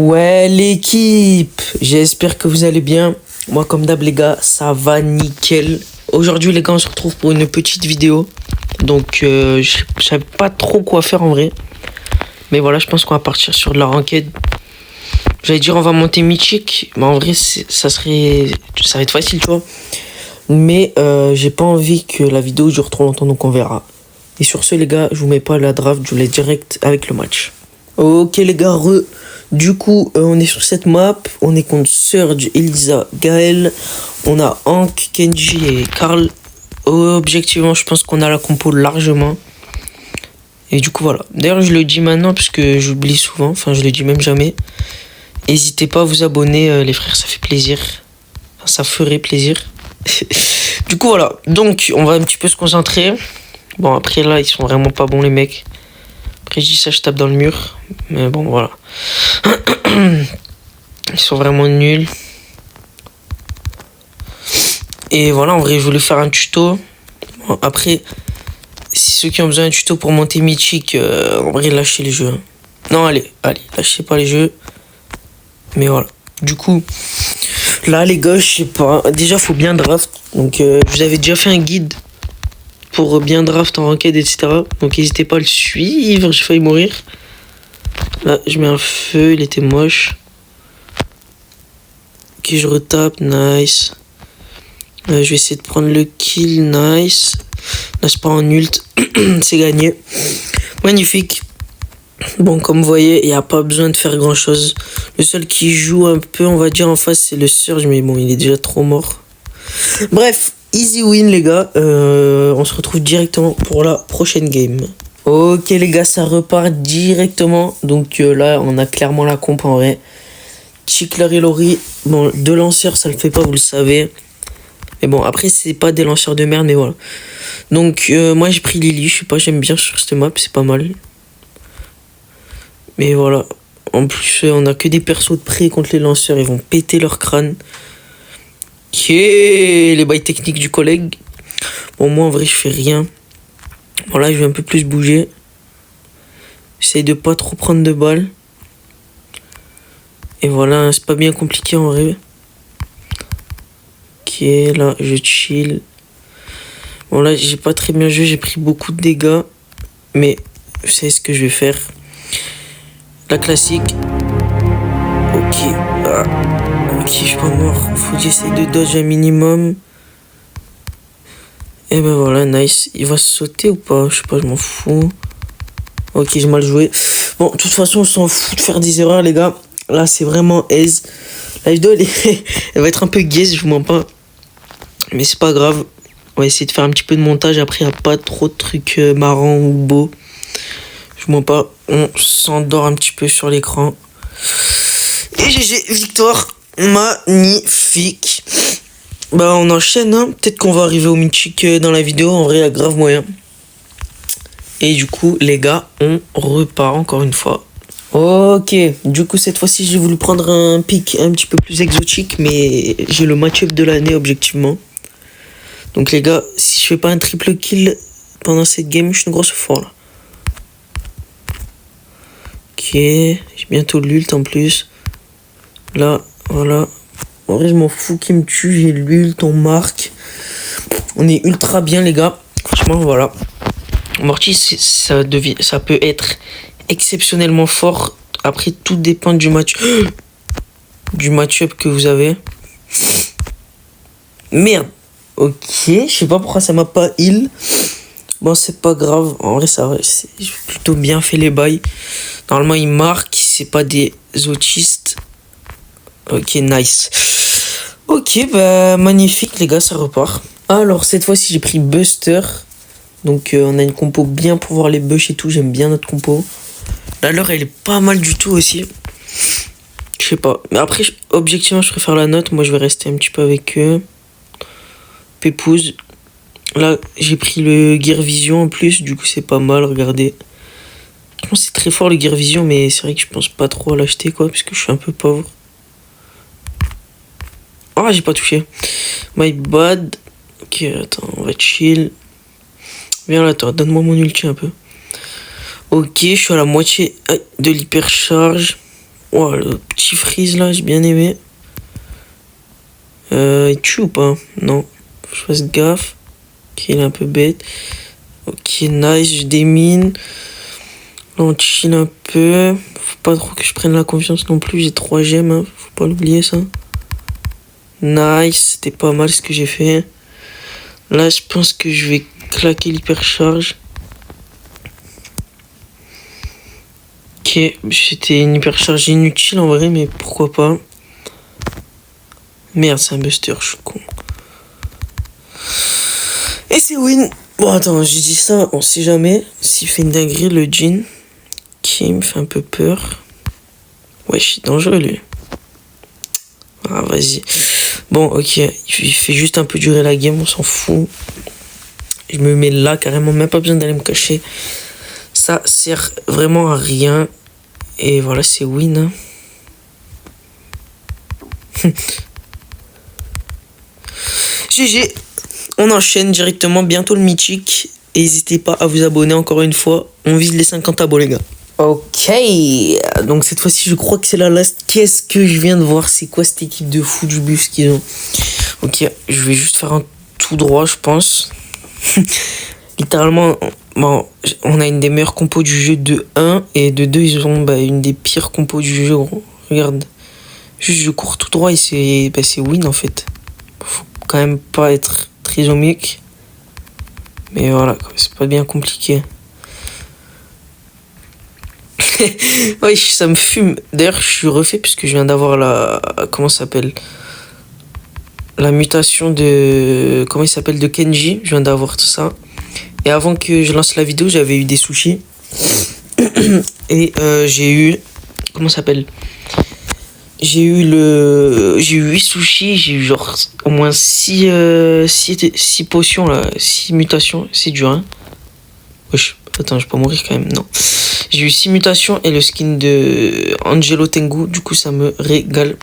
Ouais l'équipe, j'espère que vous allez bien. Moi comme d'hab les gars, ça va nickel. Aujourd'hui les gars on se retrouve pour une petite vidéo. Donc je savais pas trop quoi faire en vrai. Mais voilà, je pense qu'on va partir sur de la ranked. J'allais dire on va monter mythique, mais en vrai ça va être facile tu vois. Mais j'ai pas envie que la vidéo dure trop longtemps, donc on verra. Et sur ce les gars, je vous mets pas la draft, je vous laisse direct avec le match. Ok les gars, du coup on est sur cette map, on est contre Surge, Elisa, Gaël, on a Hank, Kenji et Karl. Objectivement je pense qu'on a la compo largement. Et du coup voilà, d'ailleurs je le dis maintenant parce que j'oublie souvent, enfin je le dis même jamais. N'hésitez pas à vous abonner les frères, ça fait plaisir, enfin, ça ferait plaisir. Du coup voilà, donc on va un petit peu se concentrer. Bon après là ils sont vraiment pas bons les mecs. Après je dis ça je tape dans le mur. Mais bon voilà. Ils sont vraiment nuls. Et voilà, en vrai je voulais faire un tuto. Bon, après, si ceux qui ont besoin d'un tuto pour monter mythique, en vrai lâchez les jeux. Non allez, lâchez pas les jeux. Mais voilà. Du coup, là les gars, je sais pas. Déjà faut bien draft. Donc je vous avais déjà fait un guide pour bien draft en ranked, etc. Donc n'hésitez pas à le suivre, j'ai failli mourir. Là, je mets un feu, il était moche. Ok, je retape, nice. Je vais essayer de prendre le kill, nice. Là, c'est pas en ult, c'est gagné. Magnifique. Bon, comme vous voyez, il n'y a pas besoin de faire grand chose. Le seul qui joue un peu, on va dire, en face, c'est le Surge, mais bon, il est déjà trop mort. Bref, easy win, les gars. On se retrouve directement pour la prochaine game. Ok, les gars, ça repart directement. Donc là, on a clairement la comp en vrai. Chicler et Lori. Bon, deux lanceurs, ça le fait pas, vous le savez. Mais bon, après, c'est pas des lanceurs de merde, mais voilà. Donc, moi, j'ai pris Lily. Je sais pas, j'aime bien sur cette map, c'est pas mal. Mais voilà. En plus, on a que des persos de près contre les lanceurs. Ils vont péter leur crâne. Ok, les bails techniques du collègue. Bon, moi, en vrai, je fais rien. Bon, là, je vais un peu plus bouger. J'essaye de pas trop prendre de balles. Et voilà, c'est pas bien compliqué en vrai. Ok, là, je chill. Bon, là, j'ai pas très bien joué. J'ai pris beaucoup de dégâts. Mais je sais ce que je vais faire. La classique. Ok. Ah. Ok, je suis pas mort. Faut que j'essaye de dodge un minimum. Et ben voilà, nice. Il va sauter ou pas? Je sais pas, je m'en fous. Ok, j'ai mal joué. Bon, de toute façon, on s'en fout de faire des erreurs, les gars. Là, c'est vraiment aise. La vidéo, elle va être un peu gaze, je vous mens pas. Mais c'est pas grave. On va essayer de faire un petit peu de montage. Après, il n'y a pas trop de trucs marrants ou beaux. Je vous mens pas. On s'endort un petit peu sur l'écran. Et GG, victoire. Magnifique. Bah, on enchaîne. Hein. Peut-être qu'on va arriver au mythique dans la vidéo. En vrai, il y a grave moyen. Et du coup, les gars, on repart encore une fois. Ok, du coup cette fois-ci j'ai voulu prendre un pick un petit peu plus exotique, mais j'ai le match-up de l'année objectivement. Donc les gars, si je fais pas un triple kill pendant cette game, je suis une grosse fois là. Ok, j'ai bientôt l'ult en plus. Là, voilà. En vrai je m'en fous qui me tue, j'ai l'ult, on marque. On est ultra bien les gars, franchement voilà. Mortis, ça peut être exceptionnellement fort. Après, tout dépend du match-up que vous avez. Merde. Ok, je sais pas pourquoi ça m'a pas heal. Bon, c'est pas grave. En vrai, ça j'ai plutôt bien fait les bails. Normalement, ils marquent. C'est pas des autistes. Ok, nice. Ok, bah magnifique les gars, ça repart. Alors, cette fois-ci, j'ai pris Buster. Donc on a une compo bien pour voir les bush et tout. J'aime bien notre compo. La leur elle est pas mal du tout aussi. Je sais pas. Mais après objectivement je préfère la note. Moi je vais rester un petit peu avec eux. Pépouze. Là j'ai pris le Gear Vision en plus. Du coup c'est pas mal. Regardez. Je pense que c'est très fort le Gear Vision. Mais c'est vrai que je pense pas trop à l'acheter quoi. Parce que je suis un peu pauvre. Ah j'ai pas touché. My bad. Ok attends on va chill. Viens là, toi, donne-moi mon ulti un peu. Ok, je suis à la moitié de l'hypercharge. Oh, le petit freeze là, j'ai bien aimé. Il tue ou pas? Non. Faut que je fasse gaffe. Ok, il est un peu bête. Ok, nice, je démine. Là, on chill un peu. Faut pas trop que je prenne la confiance non plus. J'ai 3 gemmes, hein. Faut pas l'oublier ça. Nice, c'était pas mal ce que j'ai fait. Là, je pense que je vais claquer l'hypercharge. Ok, c'était une hypercharge inutile en vrai, mais pourquoi pas. Merde, c'est un buster, je suis con. Et c'est win. Bon, attends, j'ai dit ça, on sait jamais. S'il fait une dinguerie, le Jhin, qui me fait un peu peur. Ouais, je suis dangereux, lui. Ah, vas-y. Bon, ok, il fait juste un peu durer la game, on s'en fout. Je me mets là, carrément, même pas besoin d'aller me cacher. Ça sert vraiment à rien. Et voilà, c'est win. GG. On enchaîne directement, bientôt le mythique. Et n'hésitez pas à vous abonner encore une fois. On vise les 50 abos, les gars. Ok, donc cette fois-ci, je crois que c'est la last. Qu'est-ce que je viens de voir? C'est quoi cette équipe de fou du bus qu'ils ont? Ok, je vais juste faire un tout droit, je pense. Littéralement, bon, on a une des meilleures compos du jeu de 1 et de 2, ils ont une des pires compos du jeu. Regarde, juste je cours tout droit et c'est win en fait. Faut quand même pas être trisomique. Mais voilà, c'est pas bien compliqué. Ouais, ça me fume. D'ailleurs, je suis refait puisque je viens d'avoir la... Comment ça s'appelle? La mutation de... Comment il s'appelle? De Kenji. Je viens d'avoir tout ça. Et avant que je lance la vidéo, j'avais eu des sushis. Et j'ai eu... Comment ça s'appelle? J'ai eu 8 sushis. J'ai eu genre au moins 6 potions là. 6 mutations. C'est dur, hein? Wesh. Attends, je vais pas mourir quand même. Non. J'ai eu 6 mutations et le skin de Angelo Tengu. Du coup, ça me régale.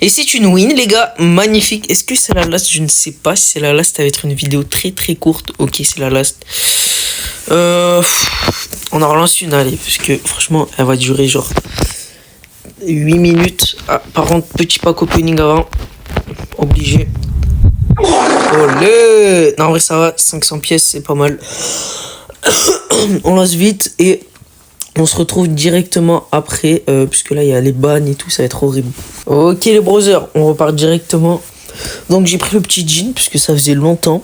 Et c'est une win, les gars. Magnifique. Est-ce que c'est la last? Je ne sais pas. Si c'est la last, ça va être une vidéo très très courte. Ok, c'est la last. On en relance une, allez. Parce que franchement, elle va durer genre 8 minutes. Ah, par contre, petit pack opening avant. Obligé. Olé! Non, en vrai, ça va. 500 pièces, c'est pas mal. On lance vite et on se retrouve directement après, puisque là il y a les bannes et tout, ça va être horrible. Ok les brothers, on repart directement. Donc j'ai pris le petit Jhin, puisque ça faisait longtemps.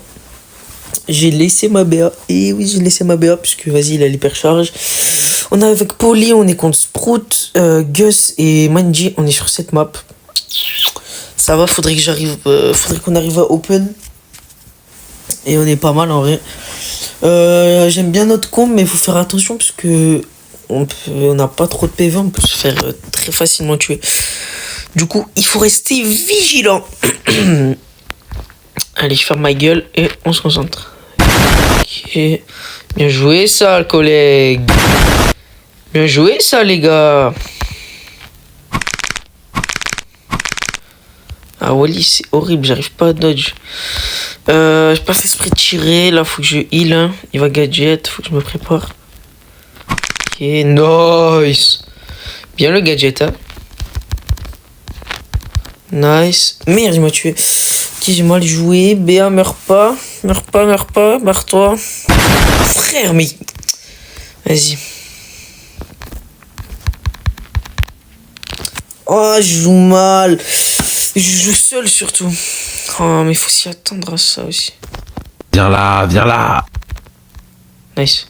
J'ai laissé ma BA, et oui j'ai laissé ma BA, puisque vas-y il a l'hypercharge. On est avec Polly, on est contre Sprout, Gus et Manji, on est sur cette map. Ça va, faudrait qu'on arrive à open. Et on est pas mal en vrai. J'aime bien notre combo, mais il faut faire attention parce que on n'a pas trop de PV, on peut se faire très facilement tuer. Du coup, il faut rester vigilant. Allez, je ferme ma gueule et on se concentre. Ok. Bien joué ça, collègue. Bien joué ça, les gars. Ah, Wally, c'est horrible, j'arrive pas à dodge. J'ai pas fait exprès de tirer. Là, faut que je heal. Hein. Il va gadget. Faut que je me prépare. Ok, nice. Bien le gadget. Hein. Nice. Merde, il m'a tué. Ok, j'ai mal joué. BA, meurs pas. Meurs pas, meurs pas. Barre-toi. Frère, mais. Vas-y. Oh, je joue mal. Je joue seul surtout. Oh, mais il faut s'y attendre à ça aussi. Viens là, viens là. Nice.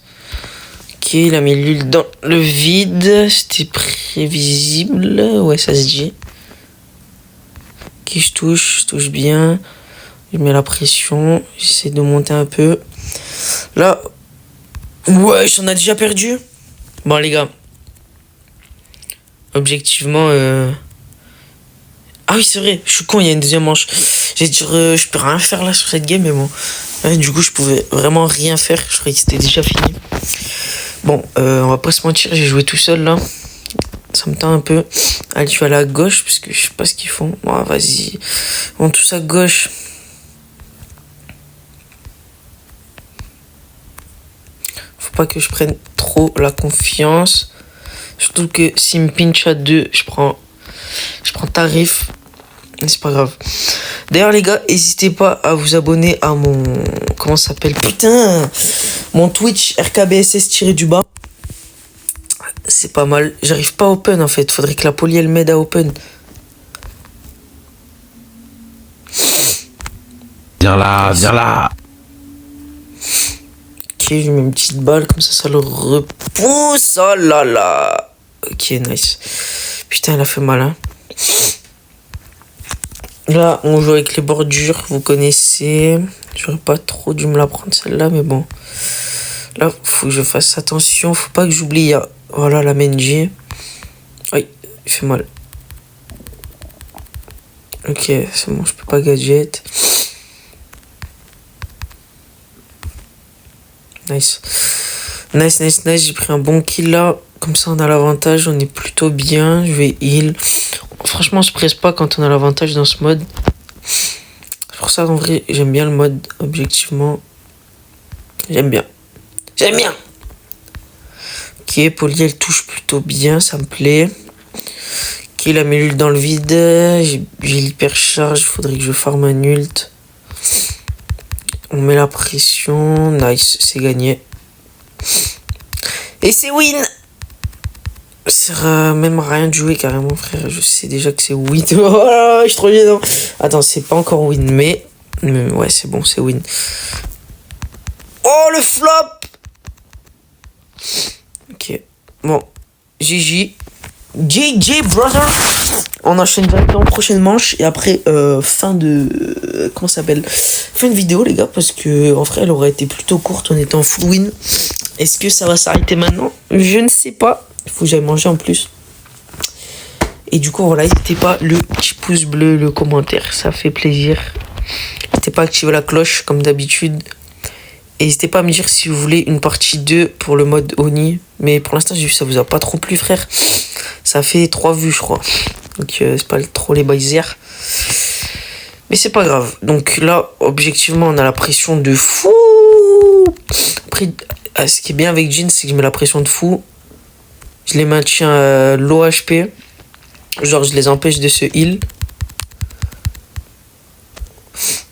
Ok, il a mis l'huile dans le vide. C'était prévisible. Ouais, ça se dit. Ok, je touche bien. Je mets la pression. J'essaie de monter un peu. Là. Ouais, j'en ai déjà perdu. Bon, les gars. Objectivement. Ah oui, c'est vrai, je suis con, il y a une deuxième manche. J'ai dit, je peux rien faire là sur cette game, mais bon. Ouais, du coup, je pouvais vraiment rien faire. Je croyais que c'était déjà fini. Bon, on va pas se mentir, j'ai joué tout seul là. Ça me tend un peu. Allez, je vais aller à gauche, parce que je sais pas ce qu'ils font. Bon, vas-y. Ils vont tous à gauche. Faut pas que je prenne trop la confiance. Surtout que s'il me pinch à 2, je prends tarif. C'est pas grave. D'ailleurs, les gars, n'hésitez pas à vous abonner à mon... Comment ça s'appelle? Putain! Mon Twitch, RKBSS-du-bas. C'est pas mal. J'arrive pas à open, en fait. Faudrait que la poly, elle m'aide à open. Viens là, viens là. Ok, je mets une petite balle, comme ça le repousse. Oh là là. Ok, nice. Putain, elle a fait mal, hein. Là, on joue avec les bordures, vous connaissez. J'aurais pas trop dû me la prendre celle-là, mais bon. Là, faut que je fasse attention. Faut pas que j'oublie. Voilà la Menji. Aïe, il fait mal. Ok, c'est bon, je peux pas gadget. Nice. Nice, nice, nice. J'ai pris un bon kill là. Comme ça, on a l'avantage. On est plutôt bien. Je vais heal. Franchement, on se presse pas quand on a l'avantage dans ce mode. C'est pour ça, en vrai, j'aime bien le mode. Objectivement, j'aime bien. J'aime bien. Ok, Poly, elle touche plutôt bien. Ça me plaît. Ok, la met l'ult dans le vide. J'ai l'hypercharge. Il faudrait que je farme un ult. On met la pression. Nice, c'est gagné. Et c'est win. Ça sert même à rien de jouer carrément, frère. Je sais déjà que c'est win. Oh, je suis trop gênant. Attends, c'est pas encore win, mais ouais, c'est bon, c'est win. Oh, le flop. Ok. Bon. GG. GG, brother. On enchaîne directement prochaine manche. Et après, fin de... comment ça s'appelle? Fin de vidéo, les gars. Parce que, en vrai, elle aurait été plutôt courte en étant full win. Est-ce que ça va s'arrêter maintenant? Je ne sais pas. Il faut que j'aille manger en plus. Et du coup, voilà, n'hésitez pas le petit pouce bleu, le commentaire, ça fait plaisir. N'hésitez pas à activer la cloche comme d'habitude. Et n'hésitez pas à me dire si vous voulez une partie 2 pour le mode Oni. Mais pour l'instant, j'ai vu que ça vous a pas trop plu, frère. Ça fait 3 vues, je crois. Donc, c'est pas trop les baisers. Mais c'est pas grave. Donc là, objectivement, on a la pression de fou. Après, ce qui est bien avec Jhin, c'est que je mets la pression de fou. Je les maintiens low HP. Genre, je les empêche de se heal.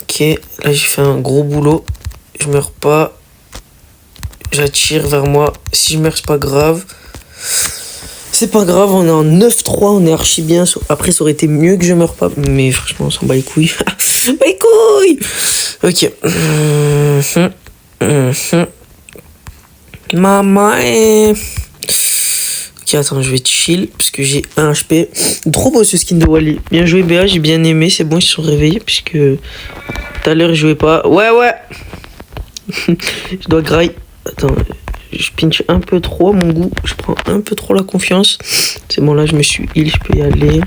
Ok, là, j'ai fait un gros boulot. Je meurs pas. J'attire vers moi. Si je meurs, c'est pas grave. C'est pas grave, on est en 9-3. On est archi bien. Après, ça aurait été mieux que je meurs pas. Mais franchement, on s'en bat les couilles. Bat les couilles. Ok. Maman est... Ok, attends, je vais chill parce que j'ai 1 HP. Trop beau ce skin de Wally. Bien joué, BA, j'ai bien aimé. C'est bon, ils se sont réveillés puisque tout à l'heure, ils jouaient pas. Ouais, ouais. Je dois graille. Attends, je pinch un peu trop, mon goût. Je prends un peu trop la confiance. C'est bon, là, je me suis heal, je peux y aller.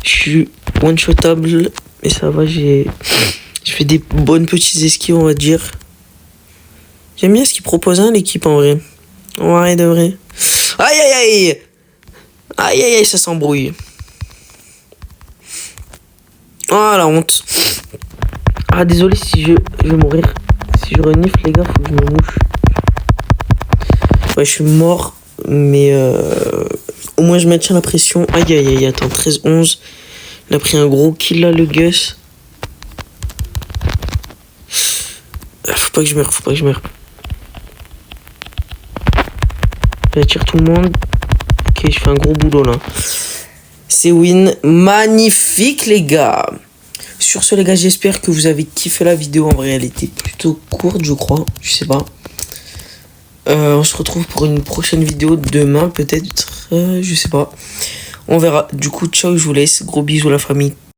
Je suis one-shotable. Mais ça va, j'ai fait des bonnes petites esquives, on va dire. J'aime bien ce qu'ils proposent, hein, l'équipe, en vrai. Ouais, de vrai. Aïe, aïe, aïe. Aïe, aïe, aïe, ça s'embrouille. Ah, la honte. Ah, désolé si je vais mourir. Si je renifle, les gars, faut que je me mouche. Ouais, je suis mort. Mais au moins, je maintiens la pression. Aïe, aïe, aïe, attends, 13-11. Il a pris un gros kill, là, le Gus. Faut pas que je meure, faut pas que je meure. J'attire tout le monde. Ok, je fais un gros boulot là. C'est win. Magnifique, les gars. Sur ce, les gars, j'espère que vous avez kiffé la vidéo. En vrai, elle était plutôt courte, je crois. Je sais pas. On se retrouve pour une prochaine vidéo demain, peut-être. Je sais pas. On verra. Du coup, ciao, je vous laisse. Gros bisous, la famille.